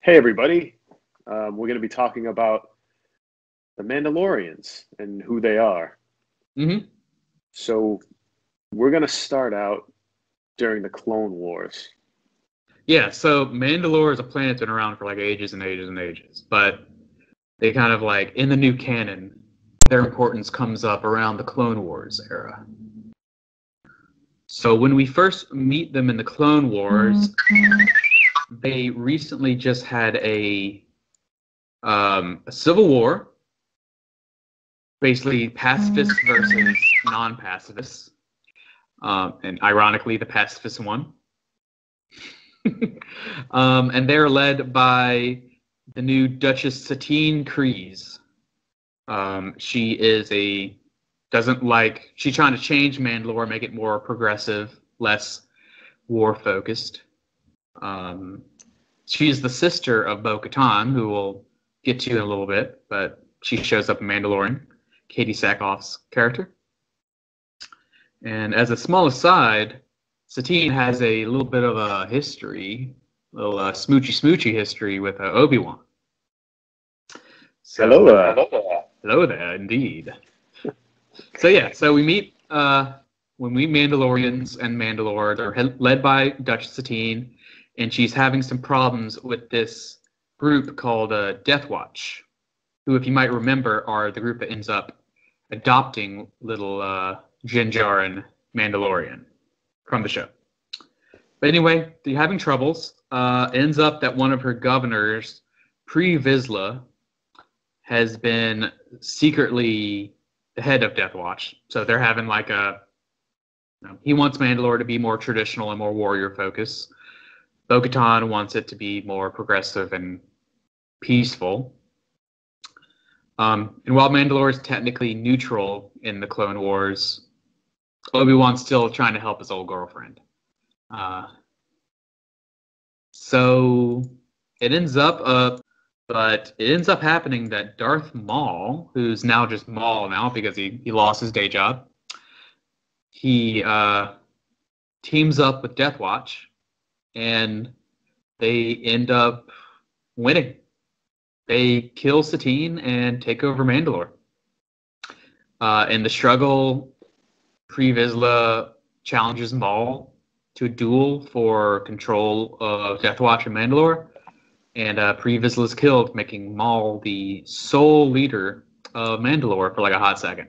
Hey, everybody. We're going to be talking about the Mandalorians and who they are. Mm-hmm. So, we're going to start out during the Clone Wars. Yeah, so Mandalore is a planet that's been around for like ages and ages and ages, but they kind of like, in the new canon, their importance comes up around the Clone Wars era. So when we first meet them in the Clone Wars, they recently just had a civil war, basically pacifists versus non-pacifists, and ironically, the pacifists won. And they're led by the new Duchess Satine Kryze. She's trying to change Mandalore, make it more progressive, less war-focused. She's the sister of Bo-Katan, who we'll get to in a little bit, but she shows up in Mandalorian, Katie Sackhoff's character. And as a small aside, Satine has a little bit of a history, smoochy history with Obi-Wan. So, Hello there. Hello there, indeed. So we meet Mandalorians and Mandalore. They're led by Duchess Satine, and she's having some problems with this group called Death Watch, who, if you might remember, are the group that ends up adopting little Jinjarin Mandalorian from the show. But anyway, they're having troubles. Ends up that one of her governors, Pre Vizsla, has been secretly the head of Death Watch. So they're having like he wants Mandalore to be more traditional and more warrior focused. Bo-Katan wants it to be more progressive and peaceful. And while Mandalore is technically neutral in the Clone Wars, Obi-Wan's still trying to help his old girlfriend. So it ends up happening that Darth Maul, who's now just Maul now because he lost his day job, he teams up with Death Watch, and they end up winning. They kill Satine and take over Mandalore. In the struggle, Pre Vizsla challenges Maul to a duel for control of Death Watch and Mandalore, and Pre Vizsla is killed, making Maul the sole leader of Mandalore for like a hot second.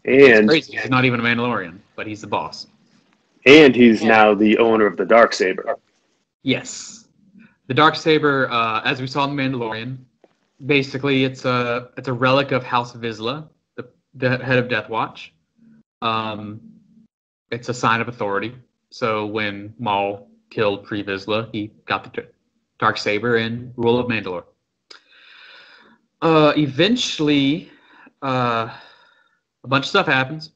It's crazy. He's not even a Mandalorian, but he's the boss. And he's now the owner of the Darksaber. Yes. The Darksaber, as we saw in The Mandalorian, basically it's a relic of House Vizsla, the head of Death Watch. It's a sign of authority. So when Maul killed Pre Vizsla, he got the Darksaber and rule of Mandalore. Eventually, a bunch of stuff happens.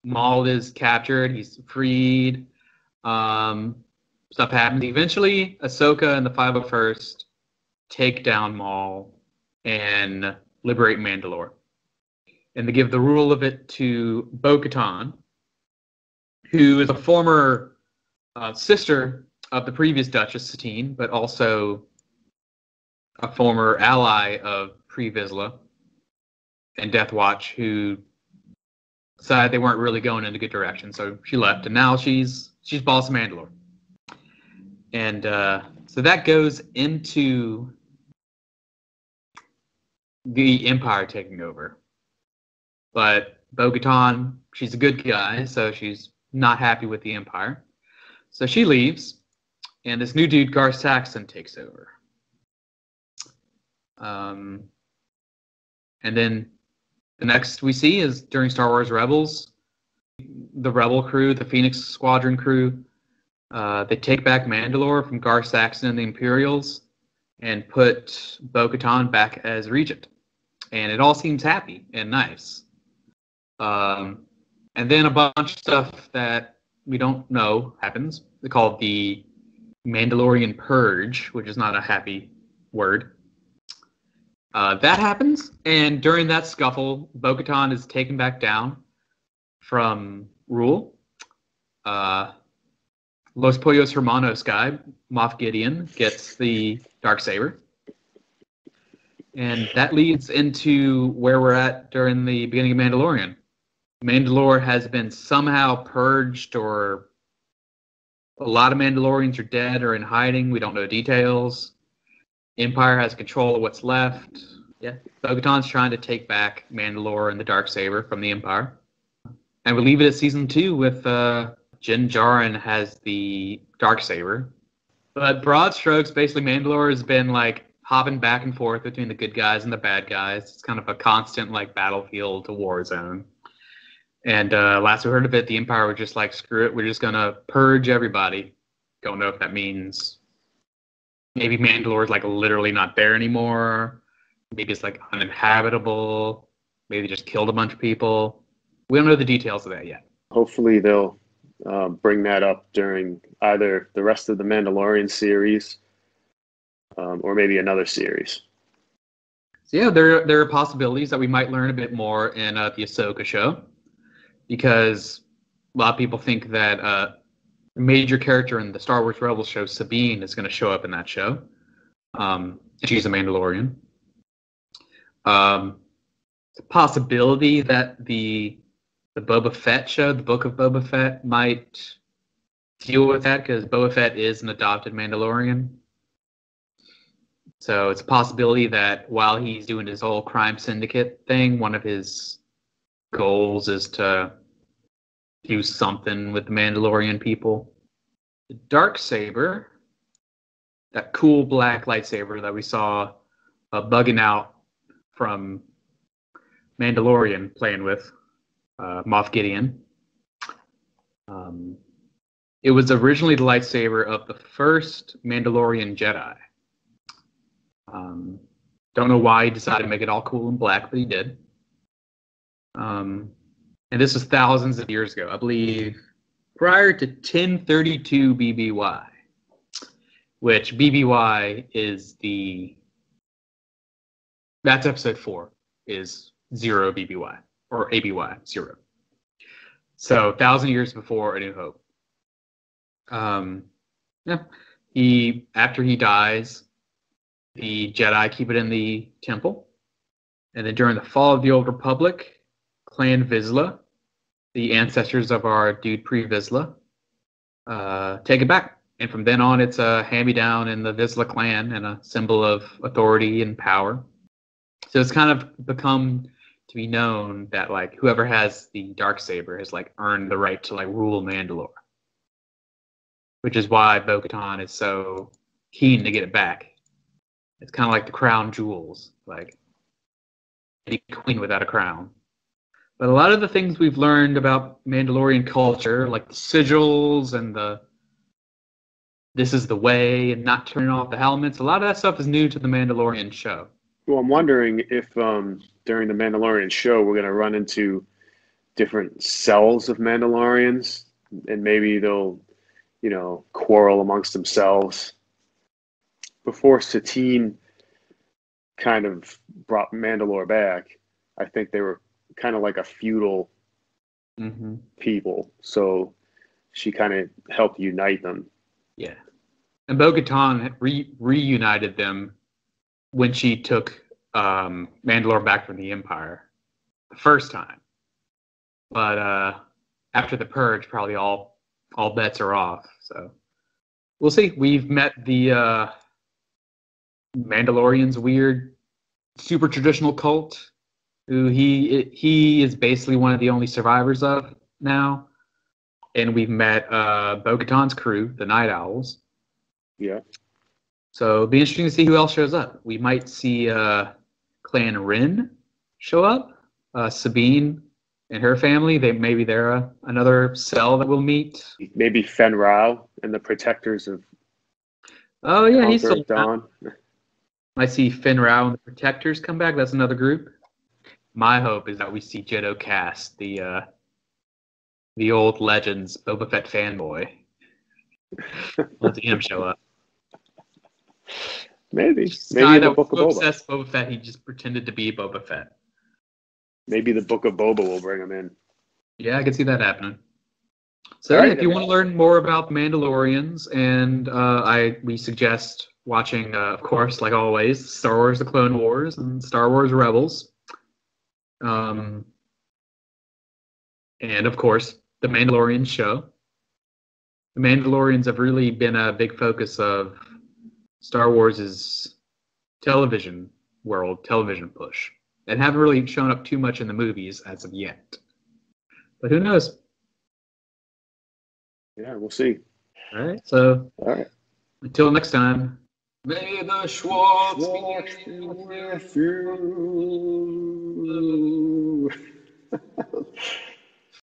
Maul is captured. He's freed. Stuff happens. Eventually, Ahsoka and the 501st take down Maul and liberate Mandalore. And they give the rule of it to Bo-Katan, who is a former sister of the previous Duchess Satine, but also a former ally of Pre Vizsla and Death Watch, who decided they weren't really going in a good direction, so she left, and now she's boss of Mandalore. And so that goes into the Empire taking over. But Bo-Katan, she's a good guy, so she's not happy with the Empire. So she leaves, and this new dude, Gar Saxon, takes over. And then the next we see is during Star Wars Rebels, the Rebel crew, the Phoenix Squadron crew, they take back Mandalore from Gar Saxon and the Imperials and put Bo-Katan back as regent. And it all seems happy and nice. And then a bunch of stuff that we don't know happens. They call it the Mandalorian Purge, which is not a happy word. That happens, and during that scuffle, Bo-Katan is taken back down from rule. Los Pollos Hermanos guy, Moff Gideon, gets the Darksaber. And that leads into where we're at during the beginning of Mandalorian. Mandalore has been somehow purged, or a lot of Mandalorians are dead or in hiding. We don't know details. Empire has control of what's left. Yeah, Bo-Katan's trying to take back Mandalore and the Darksaber from the Empire. And we leave it at season 2 with Din Djarin has the Darksaber. But broad strokes, basically Mandalore has been like hopping back and forth between the good guys and the bad guys. It's kind of a constant like battlefield to war zone. And last we heard of it, the Empire was just like, screw it, we're just going to purge everybody. Don't know if that means maybe Mandalore's like literally not there anymore. Maybe it's like uninhabitable. Maybe they just killed a bunch of people. We don't know the details of that yet. Hopefully they'll bring that up during either the rest of the Mandalorian series or maybe another series. So yeah, there are possibilities that we might learn a bit more in the Ahsoka show, because a lot of people think that a major character in the Star Wars Rebels show, Sabine, is going to show up in that show. She's a Mandalorian. It's a possibility that the Boba Fett show, the Book of Boba Fett, might deal with that, because Boba Fett is an adopted Mandalorian. So it's a possibility that while he's doing his whole crime syndicate thing, one of his goals is to do something with the Mandalorian people. The Darksaber, that cool black lightsaber that we saw bugging out from Mandalorian playing with, Moff Gideon. It was originally the lightsaber of the first Mandalorian Jedi. Don't know why he decided to make it all cool and black, but he did. And this was thousands of years ago, I believe, prior to 1032 BBY, which BBY is that's episode 4, is 0 BBY, or ABY, 0. So 1,000 years before A New Hope. After he dies, the Jedi keep it in the temple. And then during the fall of the Old Republic, Clan Vizsla, the ancestors of our dude Pre-Vizsla, take it back. And from then on, it's a hand-me-down in the Vizsla clan and a symbol of authority and power. So it's kind of become to be known that like whoever has the Darksaber has like earned the right to like rule Mandalore. Which is why Bo-Katan is so keen to get it back. It's kind of like the crown jewels, like any queen without a crown. But a lot of the things we've learned about Mandalorian culture, like the sigils and this is the way and not turning off the helmets, a lot of that stuff is new to the Mandalorian show. Well, I'm wondering if during the Mandalorian show we're going to run into different cells of Mandalorians, and maybe they'll, quarrel amongst themselves. Before Satine kind of brought Mandalore back, I think they were kind of like a feudal people. So she kind of helped unite them. Yeah. And Bo-Katan reunited them when she took Mandalore back from the Empire the first time. But after the Purge, probably all bets are off. So we'll see. We've met the Mandalorian's weird, super traditional cult, who he is basically one of the only survivors of now. And we've met Bo-Katan's crew, the Night Owls. Yeah. So it'll be interesting to see who else shows up. We might see Clan Rin show up. Sabine and her family. Maybe they're another cell that we'll meet. Maybe Fen Rao and the Protectors of Oh yeah, he's still Dawn. I see Fen Rao and the Protectors come back. That's another group. My hope is that we see Jeddo Cass, the old Legends Boba Fett fanboy. Let's see him show up. Maybe Guy the that Book of was Boba. obsessed Boba Fett, he just pretended to be Boba Fett. Maybe the Book of Boba will bring him in. Yeah, I can see that happening. So All yeah, right, if you want to learn more about Mandalorians, and we suggest watching, of course, like always, Star Wars: The Clone Wars and Star Wars Rebels, and of course, The Mandalorian show. The Mandalorians have really been a big focus of Star Wars' television world, television push, and haven't really shown up too much in the movies as of yet. But who knows? yeah, we'll see. All right. So All right. until next time, may the Schwartz be with you.